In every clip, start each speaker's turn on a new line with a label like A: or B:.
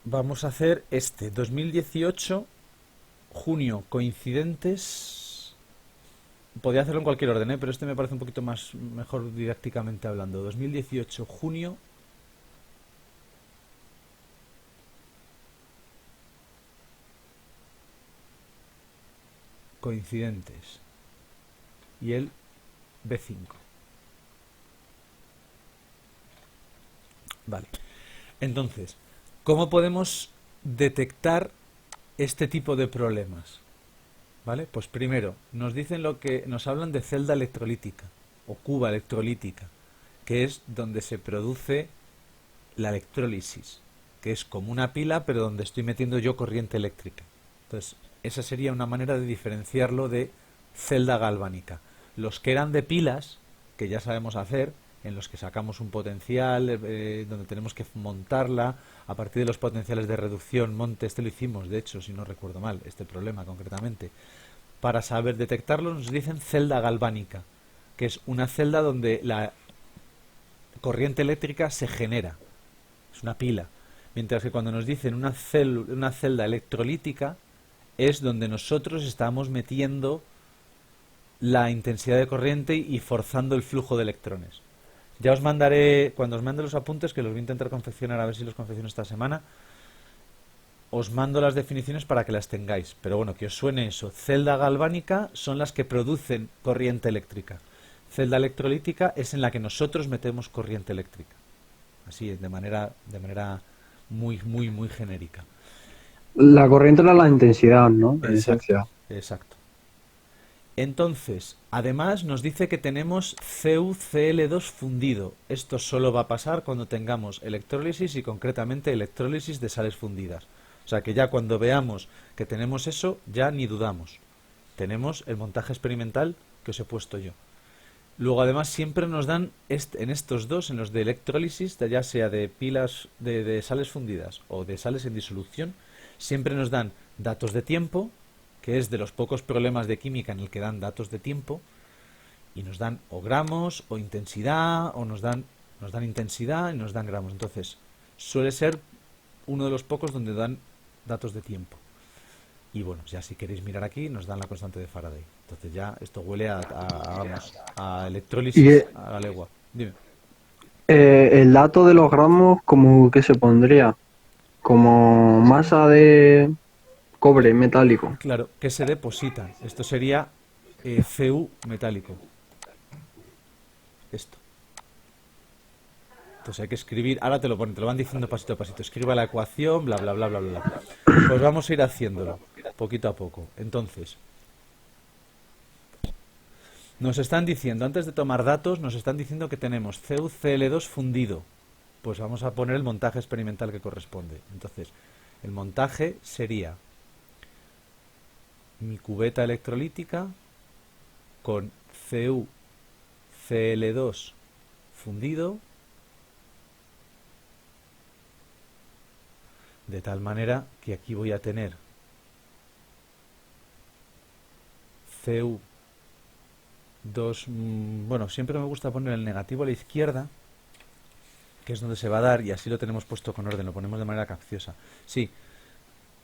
A: Vamos a hacer 2018, junio, coincidentes. Podría hacerlo en cualquier orden, ¿eh? Pero este me parece un poquito más mejor didácticamente hablando. 2018, junio, coincidentes. Y el B5. Vale. Entonces, ¿cómo podemos detectar este tipo de problemas? ¿Vale? Pues primero, nos hablan de celda electrolítica o cuba electrolítica, que es donde se produce la electrólisis, que es como una pila, pero donde estoy metiendo yo corriente eléctrica. Entonces, esa sería una manera de diferenciarlo de celda galvánica. Los que eran de pilas, que ya sabemos hacer, en los que sacamos un potencial, donde tenemos que montarla, a partir de los potenciales de reducción, monte, este lo hicimos, de hecho, si no recuerdo mal, este problema concretamente. Para saber detectarlo nos dicen celda galvánica, que es una celda donde la corriente eléctrica se genera, es una pila. Mientras que cuando nos dicen una celda electrolítica es donde nosotros estamos metiendo la intensidad de corriente y forzando el flujo de electrones. Ya os mandaré, cuando os mande los apuntes, que los voy a intentar confeccionar, a ver si los confecciono esta semana, os mando las definiciones para que las tengáis. Pero bueno, que os suene eso. Celda galvánica son las que producen corriente eléctrica. Celda electrolítica es en la que nosotros metemos corriente eléctrica. Así, de manera muy, muy, muy genérica.
B: La corriente era la intensidad, ¿no? En
A: Exacto,
B: esencia.
A: exacto. Entonces, además nos dice que tenemos CuCl2 fundido. Esto solo va a pasar cuando tengamos electrólisis y concretamente electrólisis de sales fundidas. O sea que ya cuando veamos que tenemos eso, ya ni dudamos. Tenemos el montaje experimental que os he puesto yo. Luego además siempre nos dan en estos dos, en los de electrólisis, ya sea de pilas de sales fundidas o de sales en disolución, siempre nos dan datos de tiempo, que es de los pocos problemas de química en el que dan datos de tiempo, y nos dan o gramos o intensidad, o nos dan intensidad y nos dan gramos. Entonces, suele ser uno de los pocos donde dan datos de tiempo. Y bueno, ya si queréis mirar aquí, nos dan la constante de Faraday. Entonces ya esto huele vamos, a
B: Y
A: electrólisis a la legua. Dime.
B: el dato de los gramos, ¿como que se pondría? Como masa de cobre metálico.
A: Claro, que se depositan. Esto sería Cu metálico. Esto. Entonces hay que escribir, ahora te lo ponen, te lo van diciendo pasito a pasito. Escriba la ecuación, bla, bla, bla, bla, bla. Pues vamos a ir haciéndolo, poquito a poco. Entonces, nos están diciendo, antes de tomar datos, nos están diciendo que tenemos CuCl2 fundido. Pues vamos a poner el montaje experimental que corresponde. Entonces, el montaje sería mi cubeta electrolítica con CuCl2 fundido, de tal manera que aquí voy a tener Cu2, bueno, siempre me gusta poner el negativo a la izquierda, que es donde se va a dar, y así lo tenemos puesto con orden, lo ponemos de manera capciosa. Sí,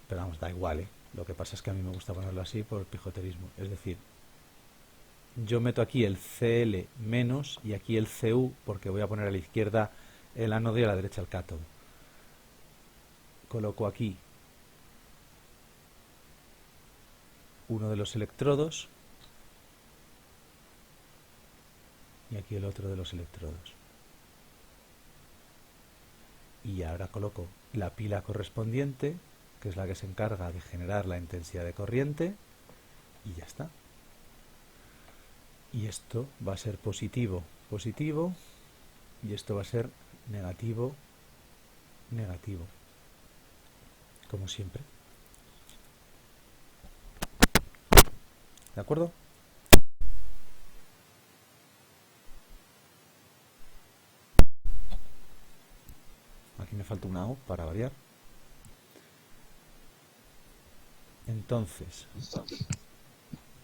A: pero vamos, da igual, ¿eh? Lo que pasa es que a mí me gusta ponerlo así por pijoterismo. Es decir, yo meto aquí el Cl menos y aquí el Cu, porque voy a poner a la izquierda el ánodo y a la derecha el cátodo. Coloco aquí uno de los electrodos y aquí el otro de los electrodos. Y ahora coloco la pila correspondiente, que es la que se encarga de generar la intensidad de corriente, y ya está. Y esto va a ser positivo, positivo, y esto va a ser negativo, negativo, como siempre. ¿De acuerdo? Aquí me falta una O para variar. Entonces,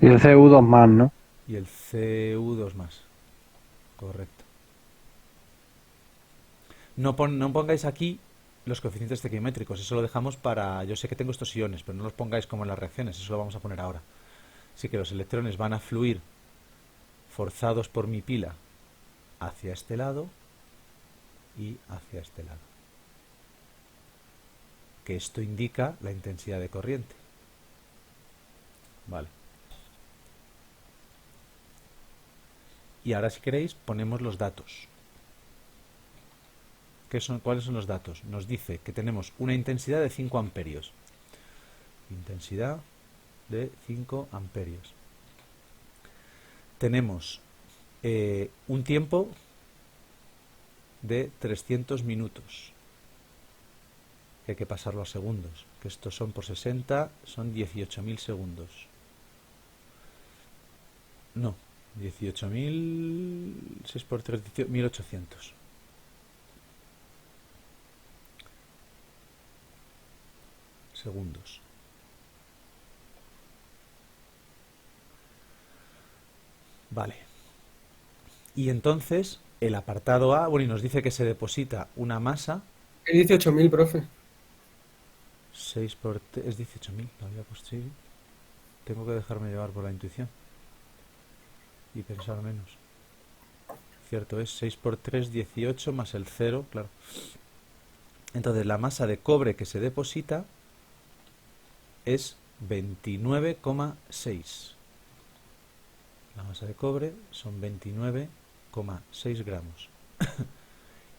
B: Y el Cu2 más, ¿no?
A: y el Cu2 más. Correcto. No pongáis aquí los coeficientes estequiométricos. Eso lo dejamos para... Yo sé que tengo estos iones, pero no los pongáis como en las reacciones. Eso lo vamos a poner ahora. Así que los electrones van a fluir forzados por mi pila hacia este lado y hacia este lado. Que esto indica la intensidad de corriente. Vale. Y ahora, si queréis, ponemos los datos. ¿Cuáles son los datos? Nos dice que tenemos una intensidad de 5 amperios. Intensidad de 5 amperios. Tenemos un tiempo de 300 minutos. Que hay que pasarlo a segundos. Que estos son por 60, son 18.000 segundos. No, 18.000... 6 por 3, 1.800. Segundos. Vale. Y entonces el apartado A, bueno, y nos dice que se deposita una masa.
C: Es 18.000, profe.
A: 6 por es 18.000, lo había puesto, sí. Tengo que dejarme llevar por la intuición y pensar menos. Cierto, es 6 por 3, 18 más el 0, claro. Entonces la masa de cobre que se deposita es 29,6. La masa de cobre son 29,6 gramos.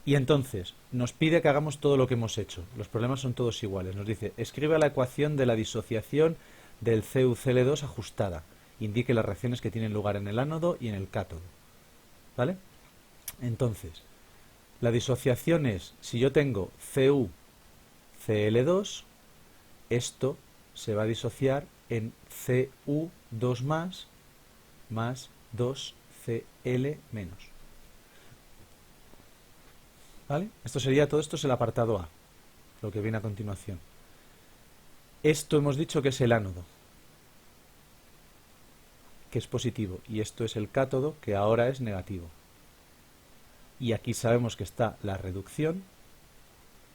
A: Y entonces nos pide que hagamos todo lo que hemos hecho. Los problemas son todos iguales. Nos dice, escribe la ecuación de la disociación del CuCl2 ajustada. Indique las reacciones que tienen lugar en el ánodo y en el cátodo. ¿Vale? Entonces, la disociación es, si yo tengo CuCl2, esto se va a disociar en Cu2 más 2Cl menos. ¿Vale? Todo esto es el apartado A, lo que viene a continuación. Esto hemos dicho que es el ánodo, que es positivo, y esto es el cátodo, que ahora es negativo. Y aquí sabemos que está la reducción,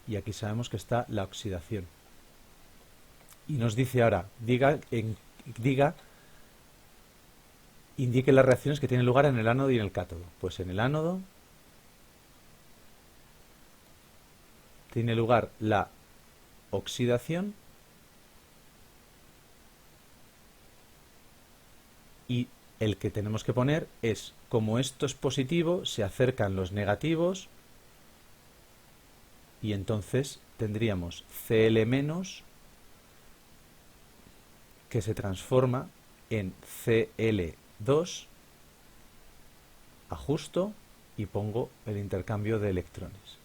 A: y aquí sabemos que está la oxidación. Y nos dice ahora, indique las reacciones que tienen lugar en el ánodo y en el cátodo. Pues en el ánodo tiene lugar la oxidación y el que tenemos que poner es, como esto es positivo, se acercan los negativos y entonces tendríamos Cl menos que se transforma en Cl2, ajusto y pongo el intercambio de electrones.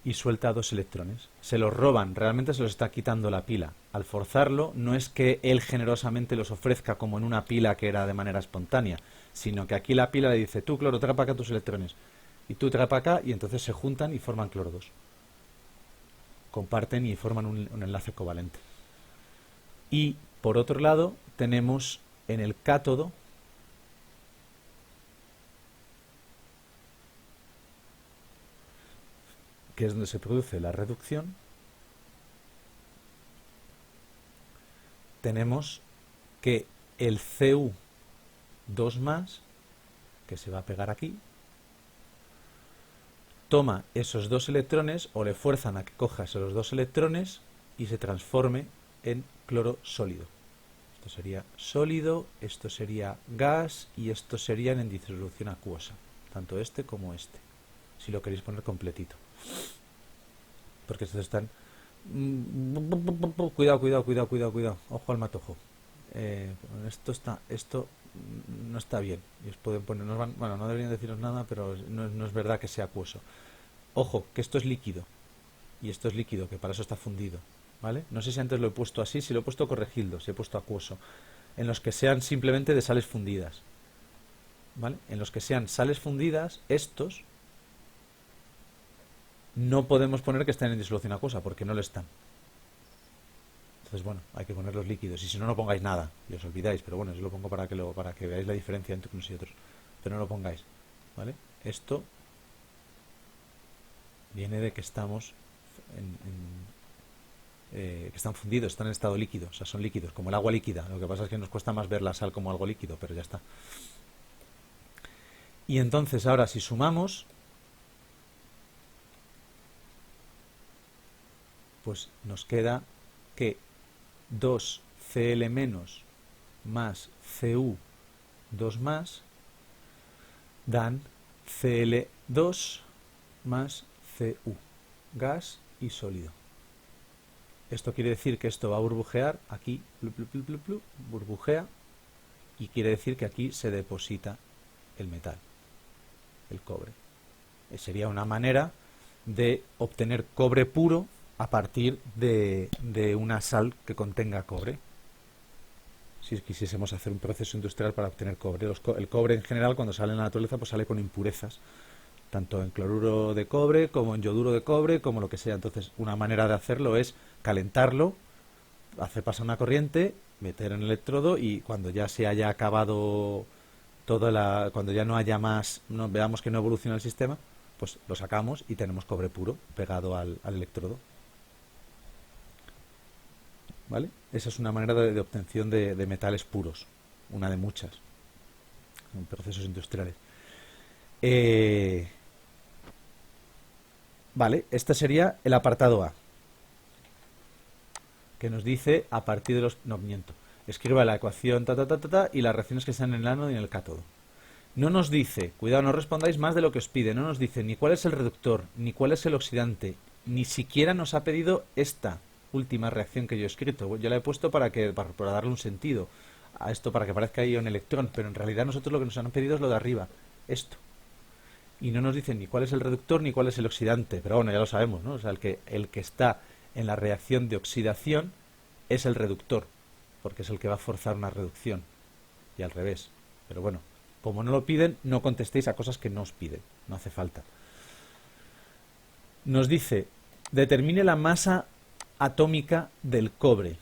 A: Y suelta 2 electrones. Se los roban, realmente se los está quitando la pila. Al forzarlo, no es que él generosamente los ofrezca como en una pila que era de manera espontánea, sino que aquí la pila le dice, tú, cloro, trae para acá tus electrones. Y tú trae para acá, y entonces se juntan y forman cloro 2. Comparten y forman un enlace covalente. Y, por otro lado, tenemos en el cátodo que es donde se produce la reducción, tenemos que el Cu2 más, que se va a pegar aquí, toma esos 2 electrones o le fuerzan a que coja esos 2 electrones y se transforme en cloro sólido. Esto sería sólido, esto sería gas y estos serían en disolución acuosa, tanto este como este, si lo queréis poner completito. Porque estos están... Cuidado. Ojo al matojo. Esto no está bien. Y os pueden poner... bueno, no deberían deciros nada, pero no es verdad que sea acuoso. Ojo, que esto es líquido. Y esto es líquido, que para eso está fundido. ¿Vale? No sé si antes lo he puesto así, si lo he puesto corregildo, si he puesto acuoso. En los que sean simplemente de sales fundidas. ¿Vale? En los que sean sales fundidas, estos... no podemos poner que estén en disolución acuosa, porque no lo están. Entonces, bueno, hay que poner los líquidos. Y si no, no pongáis nada. Y os olvidáis. Pero bueno, yo lo pongo para que veáis la diferencia entre unos y otros. Pero no lo pongáis. ¿Vale? Esto Viene de que estamos que están fundidos, están en estado líquido, o sea, son líquidos, como el agua líquida. Lo que pasa es que nos cuesta más ver la sal como algo líquido, pero ya está. Y entonces ahora si sumamos, pues nos queda que 2Cl menos más Cu 2 más dan Cl2 más Cu, gas y sólido. Esto quiere decir que esto va a burbujear aquí, burbujea, y quiere decir que aquí se deposita el metal, el cobre. Sería una manera de obtener cobre puro a partir de una sal que contenga cobre. Si quisiésemos hacer un proceso industrial para obtener cobre. El cobre en general, cuando sale en la naturaleza, pues sale con impurezas, tanto en cloruro de cobre como en yoduro de cobre, como lo que sea. Entonces, una manera de hacerlo es calentarlo, hacer pasar una corriente, meter en el electrodo, y cuando ya se haya acabado cuando ya no haya más, veamos que no evoluciona el sistema, pues lo sacamos y tenemos cobre puro pegado al electrodo. ¿Vale? Esa es una manera de obtención de metales puros, una de muchas en procesos industriales. Vale, este sería el apartado A, que nos dice a partir de los... No, miento. Escriba la ecuación y las reacciones que están en el ánodo y en el cátodo. No nos dice, cuidado, no respondáis más de lo que os pide, no nos dice ni cuál es el reductor, ni cuál es el oxidante, ni siquiera nos ha pedido esta última reacción que yo he escrito. Yo la he puesto para darle un sentido a esto, para que parezca ahí un electrón, pero en realidad nosotros lo que nos han pedido es lo de arriba, esto. Y no nos dicen ni cuál es el reductor ni cuál es el oxidante, pero bueno, ya lo sabemos, ¿no? O sea, el que está en la reacción de oxidación es el reductor, porque es el que va a forzar una reducción, y al revés. Pero bueno, como no lo piden, no contestéis a cosas que no os piden, no hace falta. Nos dice, determine la masa atómica del cobre,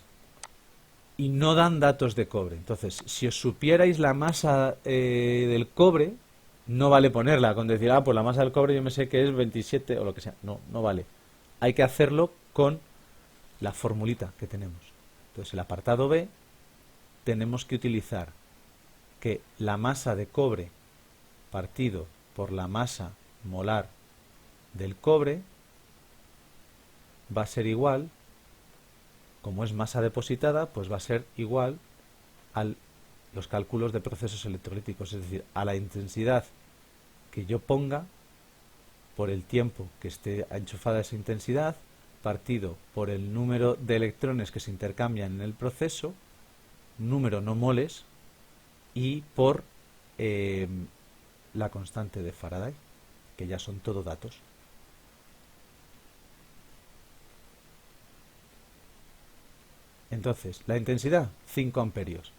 A: y no dan datos de cobre. Entonces, si os supierais la masa del cobre, no vale ponerla con decir, pues la masa del cobre yo me sé que es 27 o lo que sea. No, no vale. Hay que hacerlo con la formulita que tenemos. Entonces, el apartado B, tenemos que utilizar que la masa de cobre partido por la masa molar del cobre va a ser igual, como es masa depositada, pues va a ser igual a los cálculos de procesos electrolíticos, es decir, a la intensidad que yo ponga por el tiempo que esté enchufada esa intensidad, partido por el número de electrones que se intercambian en el proceso, número no moles, y por la constante de Faraday, que ya son todo datos. Entonces, la intensidad, 5 amperios.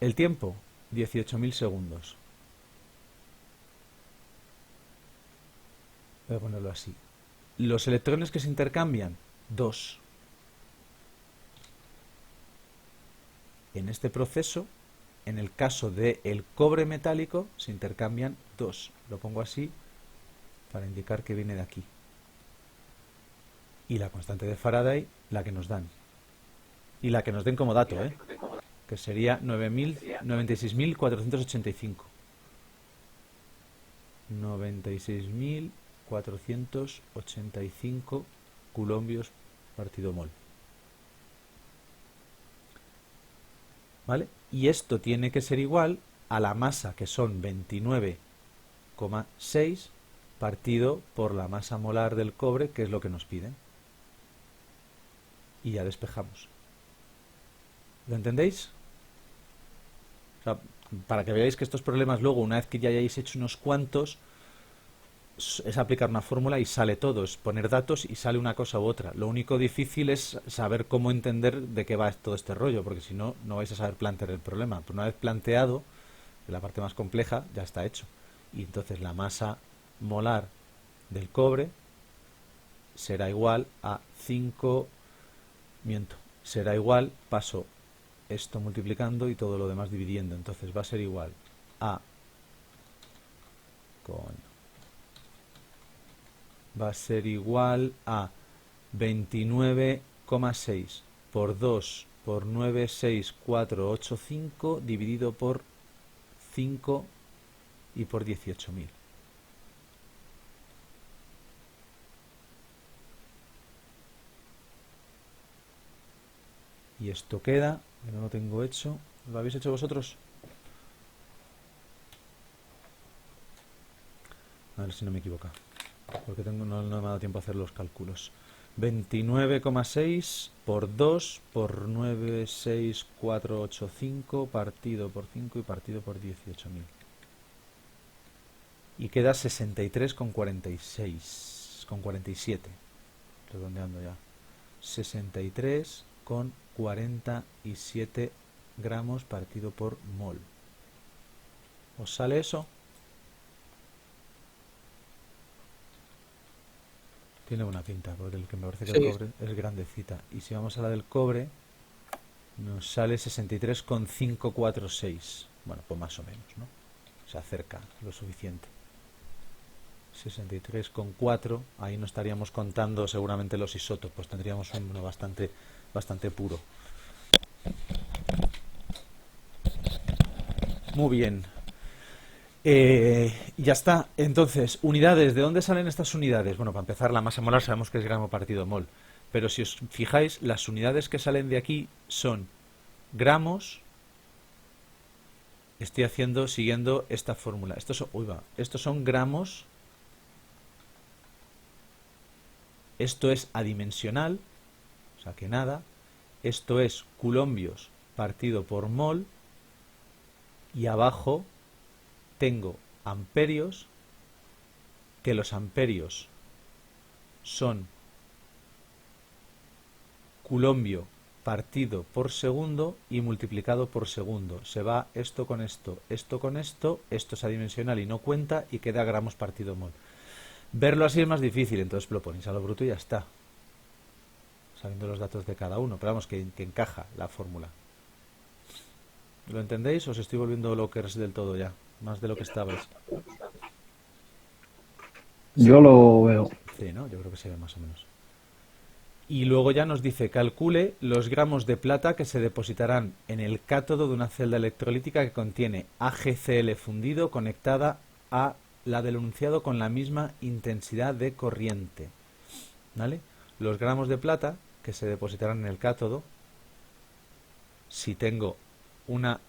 A: El tiempo, 18.000 segundos. Voy a ponerlo así. Los electrones que se intercambian, 2. En este proceso, en el caso del cobre metálico, se intercambian 2. Lo pongo así para indicar que viene de aquí. Y la constante de Faraday, la que nos dan. Y la que nos den como dato, que sería 96.485. 96.485 coulombios partido mol. ¿Vale? Y esto tiene que ser igual a la masa, que son 29,6 partido por la masa molar del cobre, que es lo que nos piden. Y ya despejamos. ¿Lo entendéis? O sea, para que veáis que estos problemas luego, una vez que ya hayáis hecho unos cuantos, es aplicar una fórmula y sale todo, es poner datos y sale una cosa u otra. Lo único difícil es saber cómo entender de qué va todo este rollo, porque si no, no vais a saber plantear el problema. Pero una vez planteado, la parte más compleja ya está hecho. Y entonces la masa molar del cobre será igual a 5... será igual, paso esto multiplicando y todo lo demás dividiendo. Entonces va a ser igual a... va a ser igual a 29,6 por 2 por 96485 dividido por 5 y por 18.000. Y esto queda, que no lo tengo hecho. ¿Lo habéis hecho vosotros? A ver si no me equivoco, porque no me ha dado tiempo a hacer los cálculos. 29,6 por 2 por 96485 partido por 5 y partido por 18.000. Y queda 63,47. Redondeando ya. 63,47 gramos partido por mol. ¿Os sale eso? Tiene buena pinta, porque el que me parece que el
B: Sí.
A: cobre es grandecita. Y si vamos a la del cobre, nos sale 63,546. Bueno, pues más o menos, ¿no? Se acerca lo suficiente. 63,4, ahí no estaríamos contando seguramente los isótopos, tendríamos uno bastante puro. Muy bien. Ya está. Entonces, unidades. ¿De dónde salen estas unidades? Bueno, para empezar, la masa molar sabemos que es gramo partido mol. Pero si os fijáis, las unidades que salen de aquí son gramos. Estoy siguiendo esta fórmula. Estos son gramos. Esto es adimensional, o sea que nada. Esto es culombios partido por mol. Y abajo tengo amperios, que los amperios son culombio partido por segundo y multiplicado por segundo. Se va esto con esto, esto con esto, esto es adimensional y no cuenta y queda gramos partido mol. Verlo así es más difícil, entonces lo ponéis a lo bruto y ya está, sabiendo los datos de cada uno, pero vamos, que encaja la fórmula. ¿Lo entendéis? Os estoy volviendo lockers del todo ya, más de lo que estabais.
B: Yo lo veo.
A: Sí, ¿no? Yo creo que se ve más o menos. Y luego ya nos dice, calcule los gramos de plata que se depositarán en el cátodo de una celda electrolítica que contiene AgCl fundido conectada a la del enunciado con la misma intensidad de corriente. ¿Vale? Los gramos de plata que se depositarán en el cátodo si tengo una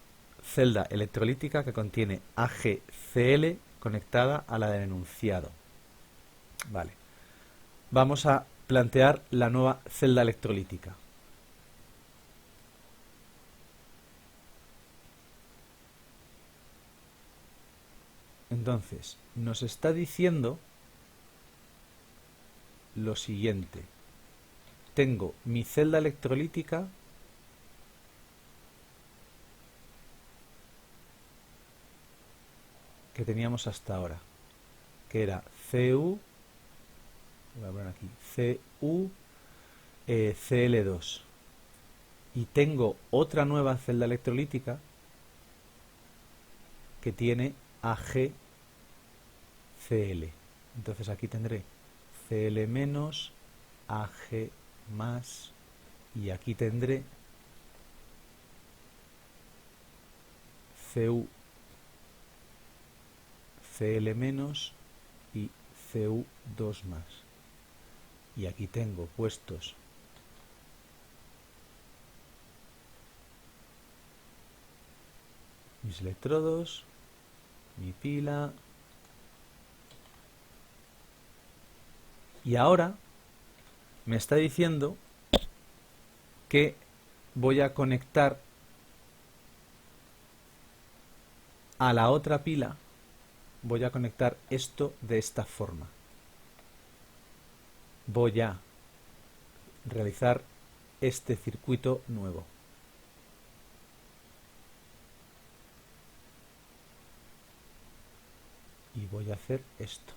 A: celda electrolítica que contiene AgCl conectada a la del enunciado. Vale. Vamos a plantear la nueva celda electrolítica. Entonces, nos está diciendo lo siguiente. Tengo mi celda electrolítica que teníamos hasta ahora, que era Cu, voy a poner aquí, Cu Cl2. Y tengo otra nueva celda electrolítica que tiene AgCl. Entonces aquí tendré Cl menos, Ag más, y aquí tendré Cu Cl menos y Cu2 más. Y aquí tengo puestos mis electrodos, mi pila. Y ahora me está diciendo que voy a conectar a la otra pila, voy a conectar esto de esta forma. Voy a realizar este circuito nuevo. Y voy a hacer esto.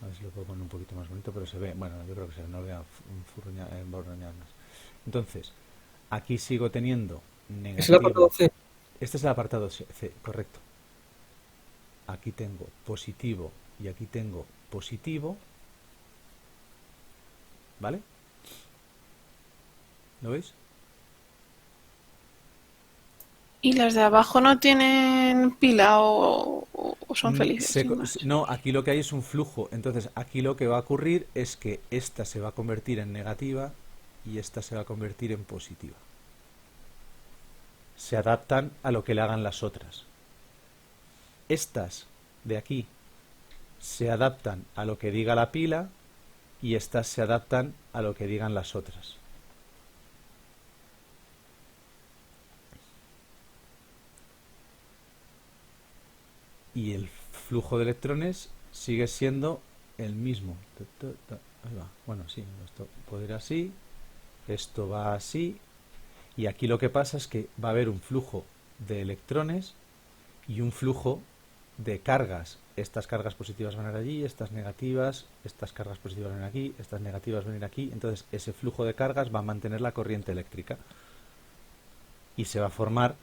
A: A ver si lo puedo poner un poquito más bonito, pero se ve, bueno, yo creo que se ve, no voy a emborroñar más. Entonces, aquí sigo teniendo
C: Es el apartado
A: negativo.
C: C.
A: Este es el apartado C, correcto. Aquí tengo positivo y aquí tengo positivo. ¿Vale? ¿Lo veis?
D: ¿Y las de abajo no tienen pila o son felices? Sin más?
A: No, aquí lo que hay es un flujo. Entonces, aquí lo que va a ocurrir es que esta se va a convertir en negativa y esta se va a convertir en positiva. Se adaptan a lo que le hagan las otras. Estas de aquí se adaptan a lo que diga la pila y estas se adaptan a lo que digan las otras. Y el flujo de electrones sigue siendo el mismo. Ahí va. Bueno, sí, esto puede ir así, esto va así, y aquí lo que pasa es que va a haber un flujo de electrones y un flujo de cargas. Estas cargas positivas van a ir allí, estas negativas, estas cargas positivas van a ir aquí, estas negativas van a ir aquí. Entonces ese flujo de cargas va a mantener la corriente eléctrica y se va a formar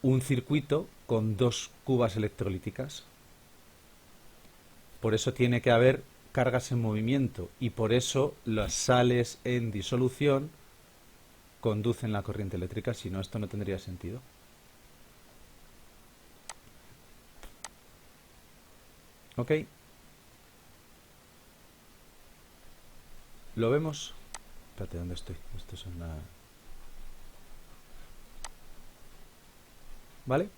A: un circuito con dos cubas electrolíticas. Por eso tiene que haber cargas en movimiento y por eso las sales en disolución conducen la corriente eléctrica, si no esto no tendría sentido. ¿Ok? ¿Lo vemos? Espérate, ¿dónde estoy? Esto es una... ¿Vale?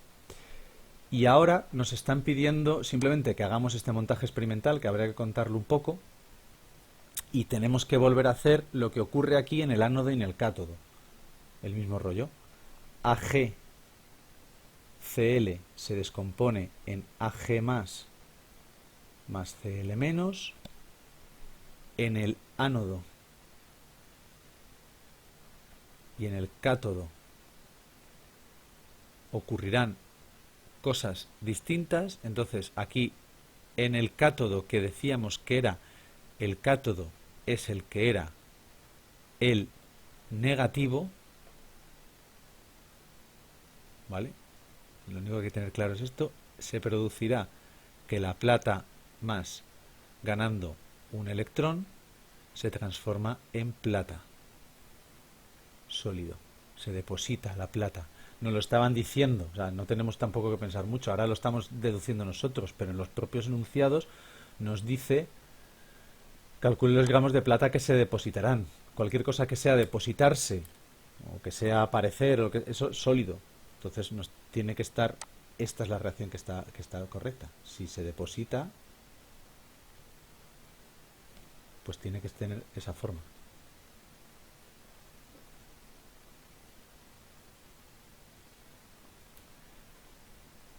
A: Y ahora nos están pidiendo simplemente que hagamos este montaje experimental, que habría que contarlo un poco, y tenemos que volver a hacer lo que ocurre aquí en el ánodo y en el cátodo. El mismo rollo. AgCl se descompone en Ag más Cl menos. En el ánodo y en el cátodo ocurrirán cosas distintas. Entonces aquí en el cátodo, que decíamos que era el cátodo, es el que era el negativo, ¿vale? Lo único que hay que tener claro es esto. Se producirá que la plata más, ganando un electrón, se transforma en plata sólido, se deposita la plata. Nos lo estaban diciendo, o sea, no tenemos tampoco que pensar mucho, ahora lo estamos deduciendo nosotros, pero en los propios enunciados nos dice: calcule los gramos de plata que se depositarán. Cualquier cosa que sea depositarse o que sea aparecer, o que eso sólido. Entonces nos tiene que estar, esta es la reacción que está correcta. Si se deposita, pues tiene que tener esa forma.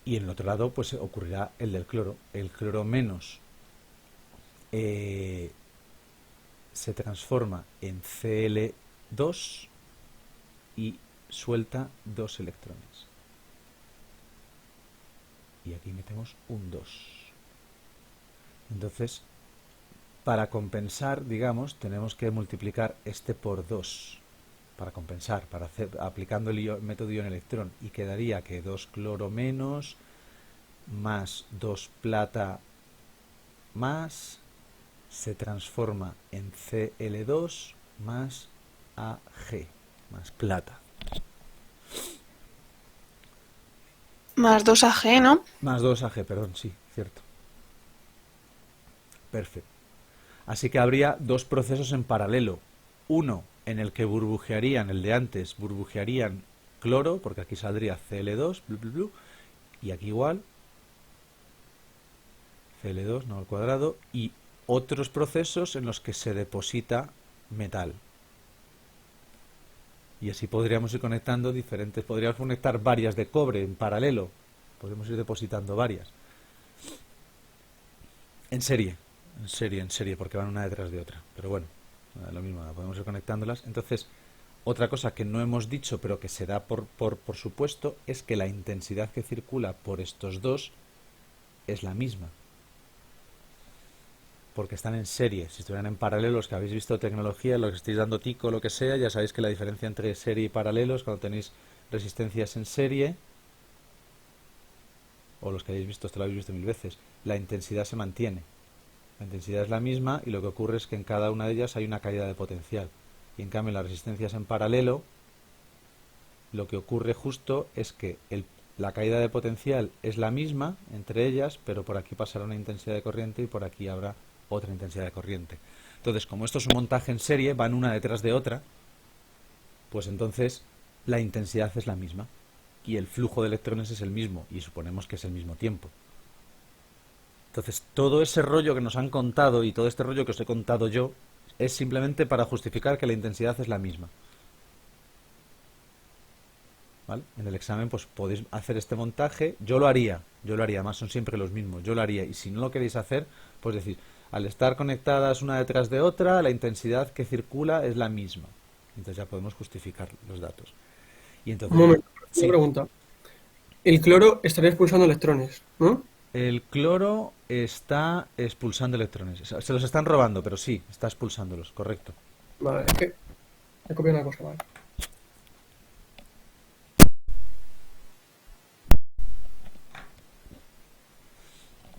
A: Y en el otro lado pues ocurrirá el del cloro. El cloro menos se transforma en Cl2 y suelta dos electrones. Y aquí metemos un 2. Entonces, para compensar, digamos, tenemos que multiplicar este por 2. Para compensar, para hacer, aplicando el método ion-electrón. Y quedaría que 2 cloro menos más 2 plata más se transforma en Cl2 más Ag, más plata.
D: Más 2 AG, ¿no?
A: Más 2 Ag, perdón, sí, cierto. Perfecto. Así que habría dos procesos en paralelo. Uno en el que burbujearían, el de antes, burbujearían cloro, porque aquí saldría Cl2, blu, blu, blu, y aquí igual, Cl2, no al cuadrado, y otros procesos en los que se deposita metal. Y así podríamos ir conectando diferentes, podríamos conectar varias de cobre en paralelo, podemos ir depositando varias. En serie, porque van una detrás de otra, pero bueno, lo mismo, podemos ir conectándolas. Entonces, otra cosa que no hemos dicho, pero que se da por supuesto, es que la intensidad que circula por estos dos es la misma. porque están en serie. Si estuvieran en paralelo, los que habéis visto tecnología, los que estáis dando tico, lo que sea, ya sabéis que la diferencia entre serie y paralelo es cuando tenéis resistencias en serie, o los que habéis visto, esto lo habéis visto mil veces, la intensidad se mantiene. La intensidad es la misma y lo que ocurre es que en cada una de ellas hay una caída de potencial. Y en cambio en las resistencias en paralelo, lo que ocurre justo es que la caída de potencial es la misma entre ellas, pero por aquí pasará una intensidad de corriente y por aquí habrá otra intensidad de corriente. Entonces, como esto es un montaje en serie, van una detrás de otra, pues entonces la intensidad es la misma y el flujo de electrones es el mismo y suponemos que es el mismo tiempo. Entonces, todo ese rollo que nos han contado y todo este rollo que os he contado yo es simplemente para justificar que la intensidad es la misma. ¿Vale? En el examen pues podéis hacer este montaje, yo lo haría, más son siempre los mismos, yo lo haría, y si no lo queréis hacer, pues decir, al estar conectadas una detrás de otra, la intensidad que circula es la misma. Entonces ya podemos justificar los datos. Y entonces,
C: Un momento, una
A: sí,
C: pregunta. El cloro estaría expulsando electrones, ¿no?
A: el cloro está expulsando electrones, se los están robando, pero sí, está expulsándolos, correcto.
C: Vale, es que he copiado una cosa, vale.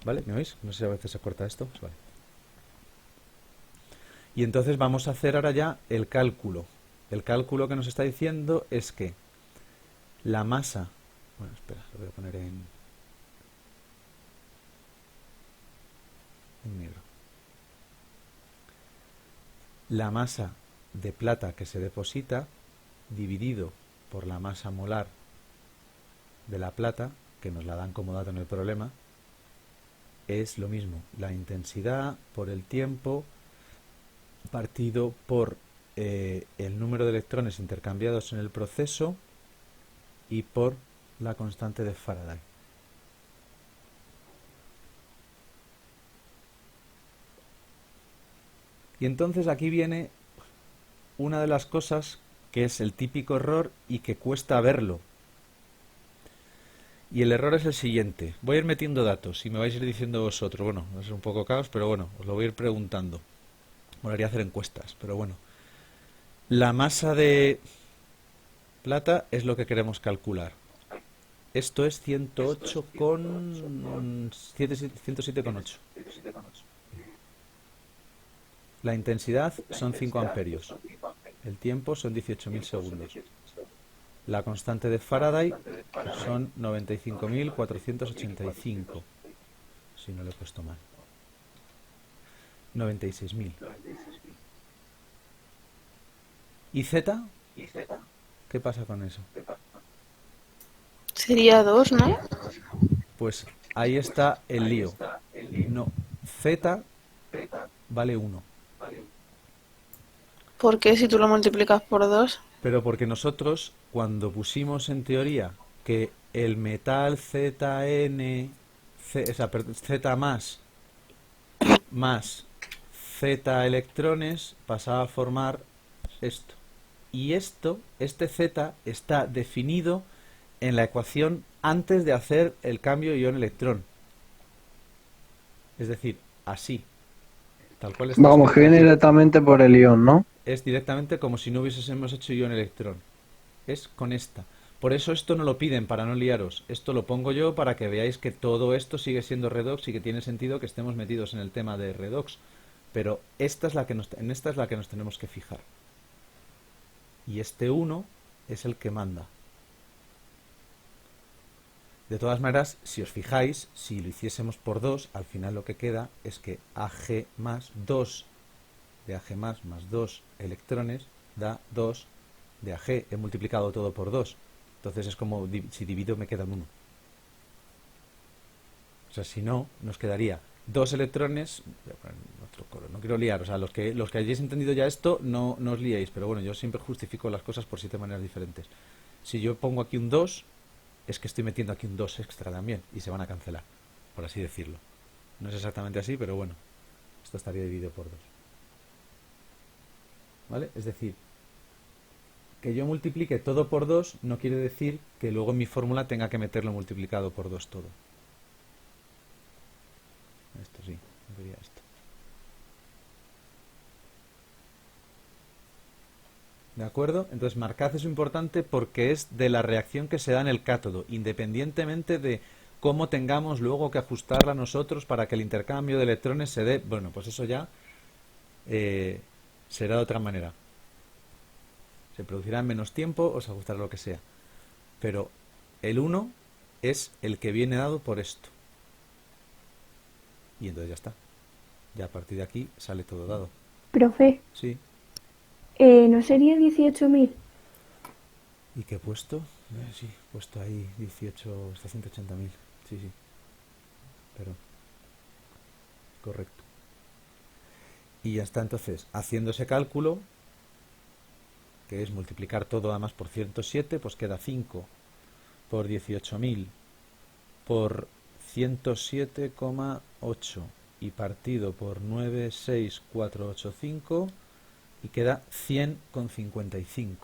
A: ¿Vale? ¿Me oís? No sé si a veces se corta esto. Pues vale. Y entonces vamos a hacer ahora ya el cálculo. El cálculo que nos está diciendo es que la masa... Bueno, espera, lo voy a poner en negro. La masa de plata que se deposita dividido por la masa molar de la plata, que nos la dan como dato en el problema, es lo mismo, la intensidad por el tiempo partido por el número de electrones intercambiados en el proceso y por la constante de Faraday. Y entonces aquí viene una de las cosas que es el típico error y que cuesta verlo. Y el error es el siguiente. Voy a ir metiendo datos y me vais a ir diciendo vosotros. Bueno, va a ser un poco caos, pero bueno, os lo voy a ir preguntando. Molaría hacer encuestas, pero bueno. La masa de plata es lo que queremos calcular. Esto es 107,8. La intensidad son 5 amperios. El tiempo son 18.000 segundos. La constante de Faraday son 95.485. Si no lo he puesto mal. 96.000. ¿Y Z? ¿Qué pasa con eso?
D: Sería 2, ¿no?
A: Pues ahí está el lío. No, Z vale 1.
D: ¿Por qué si tú lo multiplicas por 2?
A: Pero porque nosotros, cuando pusimos en teoría que el metal ZN, Z más Z electrones, pasaba a formar esto. Y este Z está definido en la ecuación antes de hacer el cambio ion-electrón. Es decir, así. Tal cual está
B: Vamos, que
A: escrito
B: viene
A: aquí.
B: directamente por el ion, ¿no?
A: Es directamente como si no hubiésemos hecho ion-electrón. Es con esta. Por eso esto no lo piden, para no liaros. Esto lo pongo yo para que veáis que todo esto sigue siendo redox y que tiene sentido que estemos metidos en el tema de redox. Pero esta es en esta es la que nos tenemos que fijar. Y este 1 es el que manda. De todas maneras, si os fijáis, si lo hiciésemos por 2, al final lo que queda es que AG más 2 de AG más 2 electrones da 2 de AG. He multiplicado todo por 2. Entonces es como si divido me queda un 1. O sea, si no, nos quedaría 2 electrones. Voy a poner otro color, no quiero liar. O sea, los que hayáis entendido ya esto, no os liéis. Pero bueno, yo siempre justifico las cosas por 7 maneras diferentes. Si yo pongo aquí un 2, es que estoy metiendo aquí un 2 extra también. Y se van a cancelar, por así decirlo. No es exactamente así, pero bueno. Esto estaría dividido por 2. ¿Vale? Es decir, que yo multiplique todo por 2 no quiere decir que luego en mi fórmula tenga que meterlo multiplicado por 2 todo. Esto sí, vería esto. ¿De acuerdo? Entonces marcad eso importante porque es de la reacción que se da en el cátodo, independientemente de cómo tengamos luego que ajustarla nosotros para que el intercambio de electrones se dé. Bueno, pues eso ya será de otra manera. Se producirá en menos tiempo o se ajustará lo que sea. Pero el 1 es el que viene dado por esto. Y entonces ya está. Ya a partir de aquí sale todo dado.
E: Profe,
A: Sí.
E: ¿no sería 18.000?
A: ¿Y qué he puesto? Sí, he puesto ahí 18, hasta 180.000. Sí, sí. Pero, correcto. Y ya está entonces, haciendo ese cálculo, que es multiplicar todo además por 107, pues queda 5 por 18.000 por 107,8 y partido por 96485 y queda 100,55.